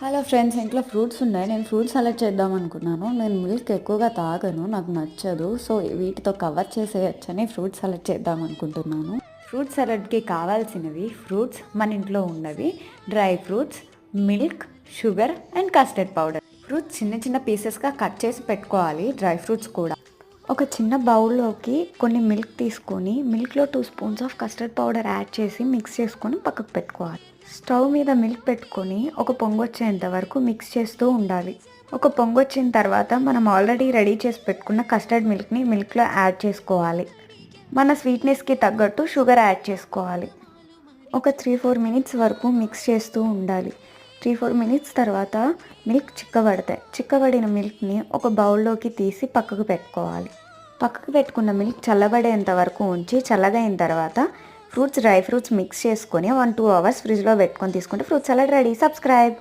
Hello friends, ఇంట్లో fruits ఉన్నాయి. నేను ఫ్రూట్ సలాడ్ చేద్దాం అనుకున్నాను. నేను మిల్క్ ఎక్కువగా తాగను, నాకు నచ్చదు. సో వీటితో కవర్ చేసేయచ్చని ఫ్రూట్ సలాడ్ చేద్దాం అనుకుంటున్నాను. ఫ్రూట్ సలాడ్కి కావాల్సినవి ఫ్రూట్స్, మన ఇంట్లో ఉన్నవి, dry fruits, milk, sugar and custard powder. Fruits చిన్న చిన్న పీసెస్గా కట్ చేసి పెట్టుకోవాలి. డ్రై ఫ్రూట్స్ కూడా ఒక చిన్న బౌల్లోకి కొన్ని మిల్క్ తీసుకొని మిల్క్లో 2 spoons of custard powder add చేసి మిక్స్ చేసుకొని పక్కకు పెట్టుకోవాలి. స్టవ్ మీద మిల్క్ పెట్టుకొని ఒక పొంగు వచ్చేంత వరకు మిక్స్ చేస్తూ ఉండాలి. ఒక పొంగు వచ్చిన తర్వాత మనం ఆల్రెడీ రెడీ చేసి పెట్టుకున్న కస్టర్డ్ మిల్క్ని మిల్క్లో యాడ్ చేసుకోవాలి. మన స్వీట్నెస్కి తగ్గట్టు షుగర్ యాడ్ చేసుకోవాలి. ఒక 3-4 మినిట్స్ వరకు మిక్స్ చేస్తూ ఉండాలి. 3-4 మినిట్స్ తర్వాత మిల్క్ చిక్కబడతాయి. చిక్కబడిన మిల్క్ని ఒక బౌల్లోకి తీసి పక్కకు పెట్టుకోవాలి. పక్కకు పెట్టుకున్న మిల్క్ చల్లబడేంత వరకు ఉంచి చల్లగా అయిన తర్వాత డ్రై ఫ్రూట్స్ మిక్స్ చేసుకొని 1-2 అవర్స్ ఫ్రిడ్జ్లో పెట్టుకొని తీసుకుంటే ఫ్రూట్ సలాడ్ రెడీ. సబ్స్క్రైబ్.